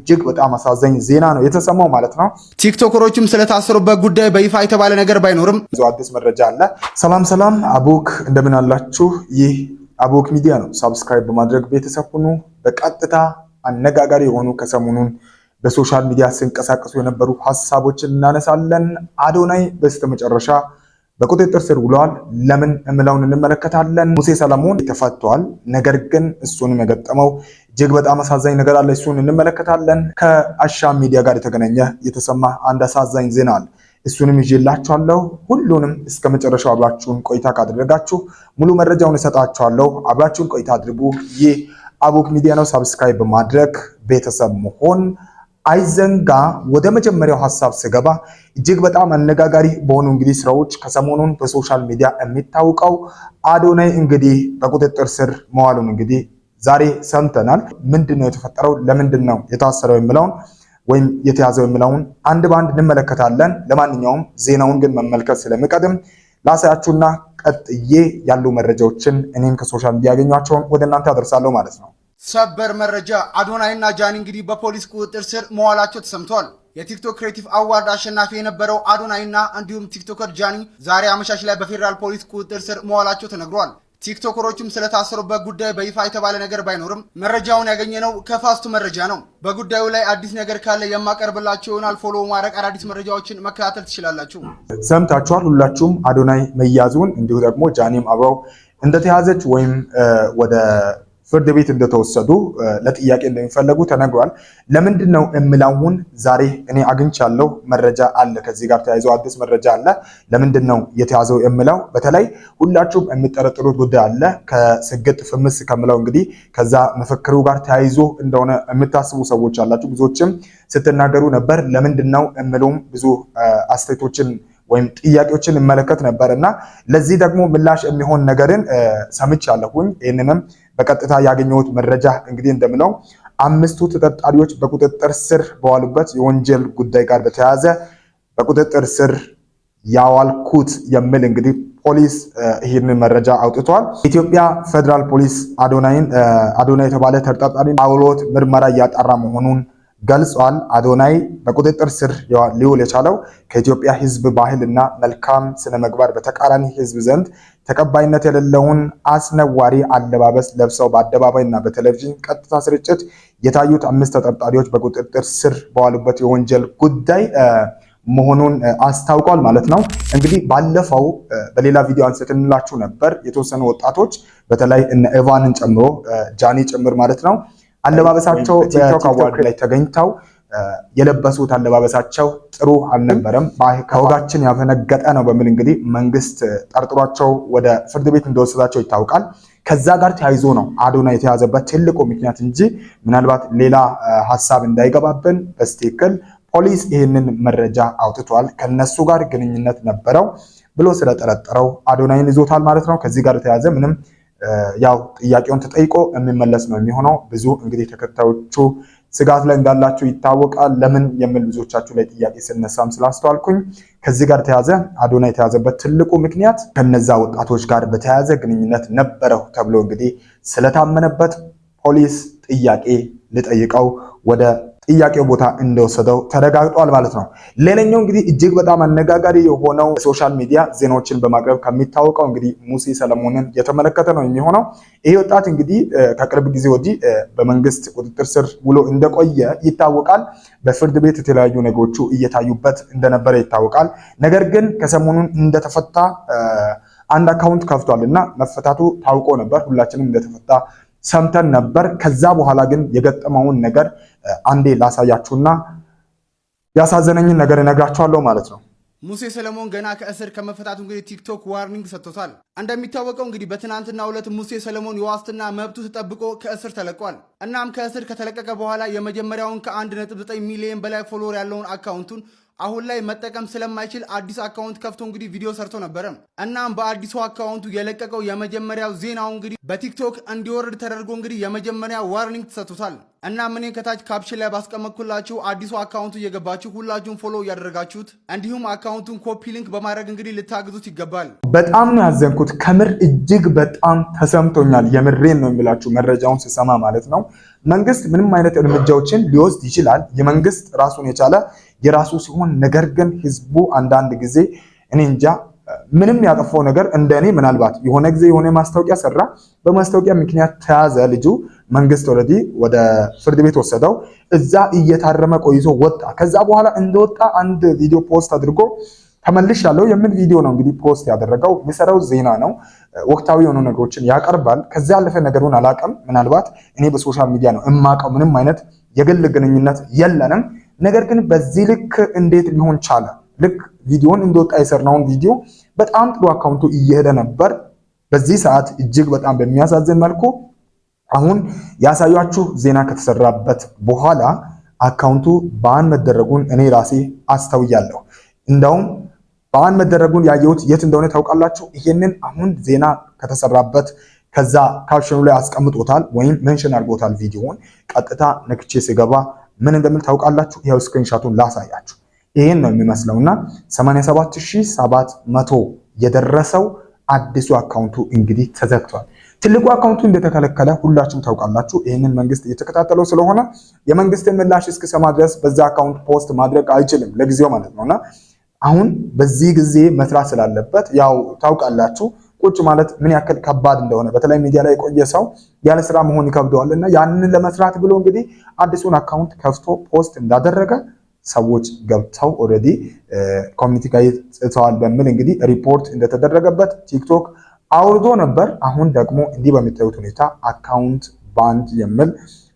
እጅግ በጣም አሳዛኝ ዜና ነው የተሰማው ማለት ነው። ቲክቶከሮችም ስለታሰሩበት ጉዳይ በይፋ የተባለ ነገር ባይኖርም አዲስ መረጃ አለ። ሰላም አቡክ እንደምን አላችሁ? ይህ አቡክ ሚዲያ ነው። ሰብስክራይብ በማድረግ ቤተሰብ ሁኑ። በቀጥታ አነጋጋሪ የሆኑ ከሰሞኑን በሶሻል ሚዲያ ሲንቀሳቀሱ የነበሩ ሐሳቦችን እናነሳለን። አዶናይ በስተመጨረሻ በቁጥጥር ስር ውሏል። ለምን እምለውን እንመለከታለን። ሙሴ ሰለሞን ተፈቷል። ነገር ግን እሱን የገጠመው እጅግ በጣም አሳዛኝ ነገር አለ። እሱን እንመለከታለን። ከአሻም ሚዲያ ጋር የተገናኘ የተሰማ አንድ አሳዛኝ ዜና አለ። እሱንም ይዤላችኋለሁ። ሁሉንም እስከ መጨረሻው አብራችሁን ቆይታ ካደረጋችሁ ሙሉ መረጃውን እሰጣችኋለሁ። አብራችሁን ቆይታ አድርጉ። ይህ አቡክ ሚዲያ ነው። ሰብስክራይብ በማድረግ ቤተሰብ መሆን አይዘንጋ። ወደ መጀመሪያው ሐሳብ ስገባ እጅግ በጣም አነጋጋሪ በሆኑ እንግዲህ ስራዎች ከሰሞኑን በሶሻል ሚዲያ የሚታወቀው አዶናይ እንግዲህ በቁጥጥር ስር መዋሉን እንግዲህ ዛሬ ሰምተናል። ምንድነው የተፈጠረው? ለምንድነው የታሰረው የሚለውን ወይም የተያዘው የሚለውን አንድ በአንድ እንመለከታለን። ለማንኛውም ዜናውን ግን መመልከት ስለሚቀድም ላሳያችሁና ቀጥዬ ያሉ መረጃዎችን እኔም ከሶሻል ሚዲያ ያገኟቸውን ወደ እናንተ አደርሳለሁ ማለት ነው። ሰበር መረጃ፣ አዶናይና ጃኒ እንግዲህ በፖሊስ ቁጥጥር ስር መዋላቸው ተሰምቷል። የቲክቶክ ክሬቲቭ አዋርድ አሸናፊ የነበረው አዶናይና እንዲሁም ቲክቶከር ጃኒ ዛሬ አመሻሽ ላይ በፌዴራል ፖሊስ ቁጥጥር ስር መዋላቸው ተነግሯል። ቲክቶከሮችም ስለታሰሩበት ጉዳይ በይፋ የተባለ ነገር ባይኖርም መረጃውን ያገኘነው ከፋስቱ መረጃ ነው። በጉዳዩ ላይ አዲስ ነገር ካለ የማቀርብላችሁ ይሆናል። ፎሎ ማድረግ አዳዲስ መረጃዎችን መከታተል ትችላላችሁ። ሰምታችኋል ሁላችሁም አዶናይ መያዙን፣ እንዲሁ ደግሞ ጃኒም አብረው እንደተያዘች ወይም ወደ ፍርድ ቤት እንደተወሰዱ ለጥያቄ እንደሚፈለጉ ተነግሯል። ለምንድን ነው እምላውን ዛሬ እኔ አግኝቻለሁ። መረጃ አለ፣ ከዚህ ጋር ተያይዞ አዲስ መረጃ አለ። ለምንድን ነው የተያዘው እምላው? በተለይ ሁላችሁም የሚጠረጥሩት ጉዳይ አለ። ከስግጥ ፍምስ ከምለው እንግዲህ ከዛ መፈክሩ ጋር ተያይዞ እንደሆነ የምታስቡ ሰዎች አላችሁ። ብዙዎችም ስትናገሩ ነበር። ለምንድን ነው እምለውም ብዙ አስተያየቶችን ወይም ጥያቄዎችን እመለከት ነበር እና ለዚህ ደግሞ ምላሽ የሚሆን ነገርን ሰምቻለሁኝ። ይህንንም በቀጥታ ያገኘሁት መረጃ እንግዲህ እንደምለው አምስቱ ተጠርጣሪዎች በቁጥጥር ስር በዋሉበት የወንጀል ጉዳይ ጋር በተያያዘ በቁጥጥር ስር ያዋልኩት የሚል እንግዲህ ፖሊስ ይህንን መረጃ አውጥቷል። ኢትዮጵያ ፌደራል ፖሊስ አዶናይ የተባለ ተጠርጣሪ አውሎት ምርመራ እያጣራ መሆኑን ገልጿል። አዶናይ በቁጥጥር ስር ሊውል የቻለው ከኢትዮጵያ ሕዝብ ባህልና መልካም ስነ ምግባር በተቃራኒ ሕዝብ ዘንድ ተቀባይነት የሌለውን አስነዋሪ አለባበስ ለብሰው በአደባባይና በቴሌቪዥን ቀጥታ ስርጭት የታዩት አምስት ተጠርጣሪዎች በቁጥጥር ስር በዋሉበት የወንጀል ጉዳይ መሆኑን አስታውቋል ማለት ነው። እንግዲህ ባለፈው በሌላ ቪዲዮ አንስተንላችሁ ነበር። የተወሰኑ ወጣቶች በተለይ እነ ኤቫንን ጨምሮ ጃኒ ጭምር ማለት ነው አለባበሳቸው በቲክቶክ አዋርድ ላይ ተገኝተው የለበሱት አለባበሳቸው ጥሩ አልነበረም፣ ከወጋችን ያፈነገጠ ነው በሚል እንግዲህ መንግስት ጠርጥሯቸው ወደ ፍርድ ቤት እንደወሰዳቸው ይታወቃል። ከዛ ጋር ተያይዞ ነው አዶናይ የተያዘበት ትልቁ ምክንያት እንጂ ምናልባት ሌላ ሐሳብ እንዳይገባብን በስትክክል ፖሊስ ይህንን መረጃ አውጥቷል። ከነሱ ጋር ግንኙነት ነበረው ብሎ ስለጠረጠረው አዶናይን ይዞታል ማለት ነው። ከዚህ ጋር ተያዘ ምንም ያው ጥያቄውን ተጠይቆ የሚመለስ ነው የሚሆነው። ብዙ እንግዲህ ተከታዮቹ ስጋት ላይ እንዳላችሁ ይታወቃል። ለምን የሚል ብዙዎቻችሁ ላይ ጥያቄ ስነሳም ስላስተዋልኩኝ ከዚህ ጋር ተያዘ አዶናይ የተያዘበት ትልቁ ምክንያት ከነዛ ወጣቶች ጋር በተያያዘ ግንኙነት ነበረው ተብሎ እንግዲህ ስለታመነበት ፖሊስ ጥያቄ ልጠይቀው ወደ ጥያቄው ቦታ እንደወሰደው ተረጋግጧል ማለት ነው። ሌላኛው እንግዲህ እጅግ በጣም አነጋጋሪ የሆነው ሶሻል ሚዲያ ዜናዎችን በማቅረብ ከሚታወቀው እንግዲህ ሙሴ ሰለሞንን የተመለከተ ነው የሚሆነው። ይሄ ወጣት እንግዲህ ከቅርብ ጊዜ ወዲህ በመንግስት ቁጥጥር ስር ውሎ እንደቆየ ይታወቃል። በፍርድ ቤት የተለያዩ ነገሮቹ እየታዩበት እንደነበረ ይታወቃል። ነገር ግን ከሰሞኑን እንደተፈታ አንድ አካውንት ከፍቷል እና መፈታቱ ታውቆ ነበር። ሁላችንም እንደተፈታ ሰምተን ነበር። ከዛ በኋላ ግን የገጠመውን ነገር አንዴ ላሳያችሁና ያሳዘነኝን ነገር እነግራችኋለሁ ማለት ነው። ሙሴ ሰለሞን ገና ከእስር ከመፈታቱ እንግዲህ ቲክቶክ ዋርኒንግ ሰጥቶታል። እንደሚታወቀው እንግዲህ በትናንትናው ዕለት ሙሴ ሰለሞን የዋስትና መብቱ ተጠብቆ ከእስር ተለቋል። እናም ከእስር ከተለቀቀ በኋላ የመጀመሪያውን ከ1.9 ሚሊዮን በላይ ፎሎወር ያለውን አካውንቱን አሁን ላይ መጠቀም ስለማይችል አዲስ አካውንት ከፍቶ እንግዲህ ቪዲዮ ሰርቶ ነበረ። እናም በአዲሱ አካውንቱ የለቀቀው የመጀመሪያው ዜናው እንግዲህ በቲክቶክ እንዲወርድ ተደርጎ እንግዲህ የመጀመሪያ ዋርኒንግ ተሰጥቶታል። እና ምን ከታች ካፕሽን ላይ ባስቀመጥኩላችሁ አዲሱ አካውንቱ እየገባችሁ ሁላችሁም ፎሎ እያደረጋችሁት እንዲሁም አካውንቱን ኮፒ ሊንክ በማድረግ እንግዲህ ልታግዙት ይገባል። በጣም ነው ያዘንኩት። ከምር እጅግ በጣም ተሰምቶኛል። የምሬን ነው የሚላችሁ መረጃውን ስሰማ ማለት ነው። መንግስት ምንም አይነት እርምጃዎችን ሊወስድ ይችላል። የመንግስት ራሱን የቻለ የራሱ ሲሆን፣ ነገር ግን ህዝቡ አንዳንድ ጊዜ እኔ እንጃ ምንም ያጠፋው ነገር እንደኔ ምናልባት የሆነ ጊዜ የሆነ ማስታወቂያ ሰራ፣ በማስታወቂያ ምክንያት ተያዘ ልጁ። መንግስት ኦልሬዲ ወደ ፍርድ ቤት ወሰደው። እዛ እየታረመ ቆይቶ ወጣ። ከዛ በኋላ እንደወጣ አንድ ቪዲዮ ፖስት አድርጎ ተመልሻለሁ የሚል ቪዲዮ ነው እንግዲህ ፖስት ያደረገው። የሚሰራው ዜና ነው፣ ወቅታዊ የሆኑ ነገሮችን ያቀርባል። ከዛ ያለፈ ነገሩን አላውቅም። ምናልባት እኔ በሶሻል ሚዲያ ነው እማቀው፣ ምንም አይነት የግል ግንኙነት የለንም። ነገር ግን በዚህ ልክ እንዴት ሊሆን ቻለ? ልክ ቪዲዮን እንደወጣ የሰራውን ቪዲዮ በጣም ጥሩ አካውንቱ እየሄደ ነበር። በዚህ ሰዓት እጅግ በጣም በሚያሳዝን መልኩ አሁን ያሳያችሁ ዜና ከተሰራበት በኋላ አካውንቱ ባን መደረጉን እኔ ራሴ አስተውያለሁ። እንደውም ባን መደረጉን ያየሁት የት እንደሆነ ታውቃላችሁ? ይሄንን አሁን ዜና ከተሰራበት ከዛ ካፕሽኑ ላይ አስቀምጦታል ወይም ሜንሽን አድርጎታል። ቪዲዮውን ቀጥታ ነክቼ ስገባ ምን እንደምል ታውቃላችሁ? ይሄው ስክሪንሾቱን ላሳያችሁ። ይሄን ነው የሚመስለውና 87700 የደረሰው አዲሱ አካውንቱ እንግዲህ ተዘግቷል። ትልቁ አካውንቱ እንደተከለከለ ሁላችሁም ታውቃላችሁ። ይሄንን መንግስት እየተከታተለው ስለሆነ የመንግስትን ምላሽ እስከሰማ ድረስ በዛ አካውንት ፖስት ማድረግ አይችልም ለጊዜው ማለት ነውና አሁን በዚህ ጊዜ መስራት ስላለበት ያው ታውቃላችሁ ቁጭ ማለት ምን ያክል ከባድ እንደሆነ በተለይ ሚዲያ ላይ የቆየ ሰው ያለ ስራ መሆን ይከብደዋልና ያንን ለመስራት ብሎ እንግዲህ አዲሱን አካውንት ከፍቶ ፖስት እንዳደረገ ሰዎች ገብተው ኦልሬዲ ኮሚኒቲ ጋር ጽፈዋል በሚል እንግዲህ ሪፖርት እንደተደረገበት ቲክቶክ አውርዶ ነበር። አሁን ደግሞ እንዲህ በሚታዩት ሁኔታ አካውንት ባንድ የሚል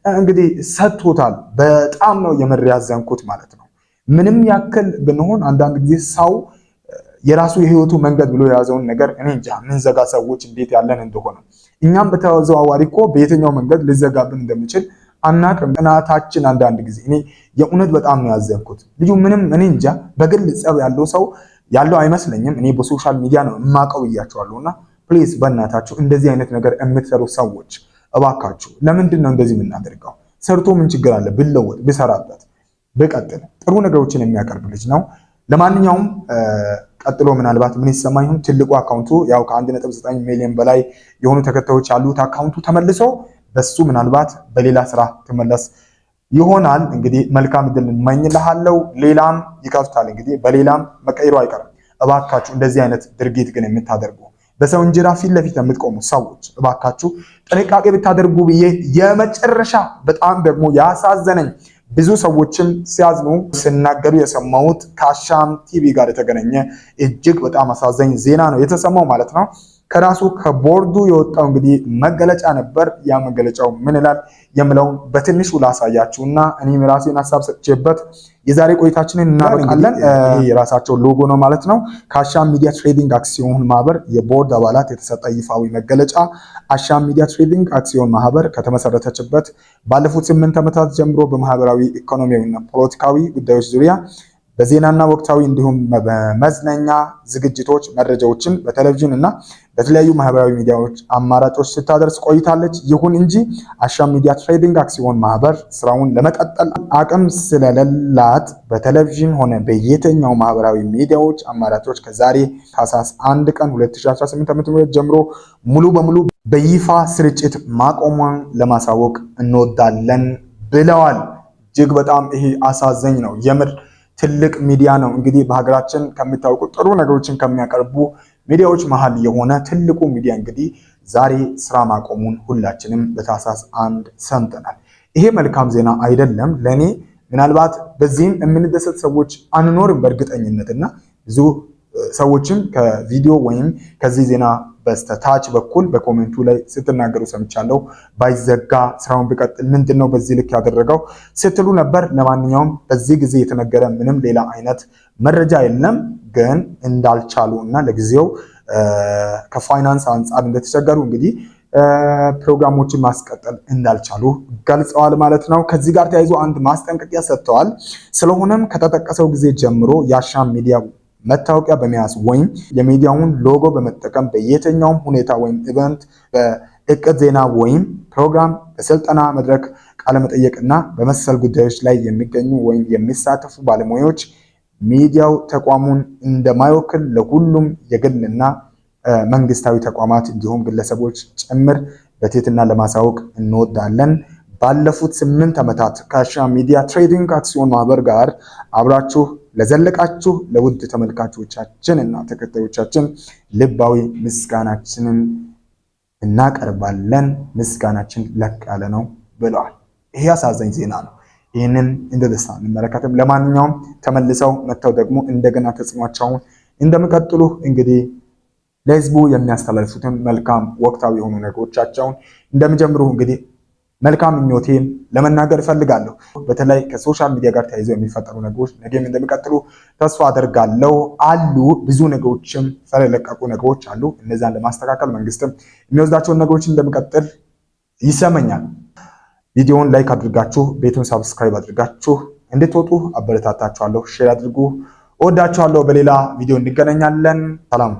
እንግዲህ ሰጥቶታል። በጣም ነው የምር ያዘንኩት ማለት ነው። ምንም ያክል ብንሆን አንዳንድ ጊዜ ሰው የራሱ የህይወቱ መንገድ ብሎ የያዘውን ነገር እኔ እንጃ ምን ዘጋ ሰዎች እንዴት ያለን እንደሆነ እኛም በተዘዋዋሪ እኮ በየትኛው መንገድ ሊዘጋብን እንደሚችል አናቅም። እናታችን አንዳንድ ጊዜ እኔ የእውነት በጣም ነው ያዘንኩት። ልጁ ምንም እኔ እንጃ በግል ጸብ ያለው ሰው ያለው አይመስለኝም። እኔ በሶሻል ሚዲያ ነው የማውቀው ብያቸዋለሁና ፕሊዝ በእናታችሁ እንደዚህ አይነት ነገር የምትሰሩ ሰዎች እባካችሁ ለምንድን ነው እንደዚህ የምናደርገው? ሰርቶ ምን ችግር አለ? ቢለወጥ ቢሰራበት ቢቀጥል ጥሩ ነገሮችን የሚያቀርብ ልጅ ነው። ለማንኛውም ቀጥሎ ምናልባት ምን ይሰማ ይሁን ትልቁ አካውንቱ ያው ከ1.9 ሚሊዮን በላይ የሆኑ ተከታዮች ያሉት አካውንቱ ተመልሶ በሱ ምናልባት በሌላ ስራ ተመለስ ይሆናል። እንግዲህ መልካም እድል እንመኝልሃለሁ። ሌላም ይከፍታል እንግዲህ በሌላም መቀየሩ አይቀርም። እባካችሁ እንደዚህ አይነት ድርጊት ግን የምታደርጉ በሰው እንጀራ ፊት ለፊት የምትቆሙ ሰዎች እባካችሁ ጥንቃቄ ብታደርጉ ብዬ የመጨረሻ በጣም ደግሞ ያሳዘነኝ ብዙ ሰዎችም ሲያዝኑ ሲናገሩ የሰማሁት ከአሻም ቲቪ ጋር የተገናኘ እጅግ በጣም አሳዛኝ ዜና ነው የተሰማው ማለት ነው። ከራሱ ከቦርዱ የወጣው እንግዲህ መገለጫ ነበር። ያ መገለጫው ምን ይላል የምለውን በትንሹ ላሳያችሁና እኔም ራሴን ሐሳብ ሰጥቼበት የዛሬ ቆይታችንን እናበቃለን። ይሄ የራሳቸው ሎጎ ነው ማለት ነው። ከአሻም ሚዲያ ትሬዲንግ አክሲዮን ማህበር የቦርድ አባላት የተሰጠ ይፋዊ መገለጫ። አሻም ሚዲያ ትሬዲንግ አክሲዮን ማህበር ከተመሰረተችበት ባለፉት 8 ዓመታት ጀምሮ በማህበራዊ ኢኮኖሚያዊና ፖለቲካዊ ጉዳዮች ዙሪያ በዜናና ወቅታዊ እንዲሁም በመዝናኛ ዝግጅቶች መረጃዎችን በቴሌቪዥን እና በተለያዩ ማህበራዊ ሚዲያዎች አማራጮች ስታደርስ ቆይታለች። ይሁን እንጂ አሻም ሚዲያ ትሬዲንግ አክሲዮን ማህበር ስራውን ለመቀጠል አቅም ስለሌላት በቴሌቪዥን ሆነ በየትኛው ማህበራዊ ሚዲያዎች አማራጮች ከዛሬ ታህሳስ 1 ቀን 2018 ዓ.ም ጀምሮ ሙሉ በሙሉ በይፋ ስርጭት ማቆሟን ለማሳወቅ እንወዳለን ብለዋል። እጅግ በጣም ይሄ አሳዛኝ ነው የምር። ትልቅ ሚዲያ ነው እንግዲህ በሀገራችን ከሚታወቁ ጥሩ ነገሮችን ከሚያቀርቡ ሚዲያዎች መሃል የሆነ ትልቁ ሚዲያ እንግዲህ ዛሬ ስራ ማቆሙን ሁላችንም በታህሳስ 1 ሰምተናል። ይሄ መልካም ዜና አይደለም ለኔ። ምናልባት በዚህም የምንደሰት ሰዎች አንኖርም በእርግጠኝነትና ብዙ ሰዎችም ከቪዲዮ ወይም ከዚህ ዜና በስተታች በኩል በኮሜንቱ ላይ ስትናገሩ ሰምቻለሁ። ባይዘጋ ስራውን ቢቀጥል ምንድነው በዚህ ልክ ያደረገው ስትሉ ነበር። ለማንኛውም በዚህ ጊዜ የተነገረ ምንም ሌላ አይነት መረጃ የለም። ግን እንዳልቻሉ እና ለጊዜው ከፋይናንስ አንጻር እንደተቸገሩ እንግዲህ ፕሮግራሞችን ማስቀጠል እንዳልቻሉ ገልጸዋል ማለት ነው። ከዚህ ጋር ተያይዞ አንድ ማስጠንቀቂያ ሰጥተዋል። ስለሆነም ከተጠቀሰው ጊዜ ጀምሮ የአሻም ሚዲያ መታወቂያ በመያዝ ወይም የሚዲያውን ሎጎ በመጠቀም በየትኛውም ሁኔታ ወይም ኢቨንት፣ በእቅድ ዜና ወይም ፕሮግራም፣ በስልጠና መድረክ ቃለመጠየቅና በመሰል ጉዳዮች ላይ የሚገኙ ወይም የሚሳተፉ ባለሙያዎች ሚዲያው ተቋሙን እንደማይወክል ለሁሉም የግልና መንግስታዊ ተቋማት እንዲሁም ግለሰቦች ጭምር በትህትና ለማሳወቅ እንወዳለን። ባለፉት 8 ዓመታት ከአሻም ሚዲያ ትሬዲንግ አክሲዮን ማህበር ጋር አብራችሁ ለዘለቃችሁ ለውድ ተመልካቾቻችን እና ተከታዮቻችን ልባዊ ምስጋናችንን እናቀርባለን። ምስጋናችን ለቅ ያለ ነው ብለዋል። ይሄ አሳዛኝ ዜና ነው። ይህንን እንደ ደስታ እንመለከትም። ለማንኛውም ተመልሰው መጥተው ደግሞ እንደገና ተጽዕኖአቸውን እንደሚቀጥሉ እንግዲህ ለህዝቡ የሚያስተላልፉትን መልካም ወቅታዊ የሆኑ ነገሮቻቸውን እንደሚጀምሩ እንግዲህ መልካም ምኞቴን ለመናገር እፈልጋለሁ። በተለይ ከሶሻል ሚዲያ ጋር ተያይዘው የሚፈጠሩ ነገሮች ነገም እንደሚቀጥሉ ተስፋ አደርጋለሁ። አሉ ብዙ ነገሮችም ፈለለቀቁ ነገሮች አሉ። እነዛን ለማስተካከል መንግስትም የሚወስዳቸውን ነገሮች እንደሚቀጥል ይሰማኛል። ቪዲዮውን ላይክ አድርጋችሁ ቤቱን ሰብስክራይብ አድርጋችሁ እንድትወጡ አበረታታችኋለሁ። ሼር አድርጉ። እወዳችኋለሁ። በሌላ ቪዲዮ እንገናኛለን። ሰላም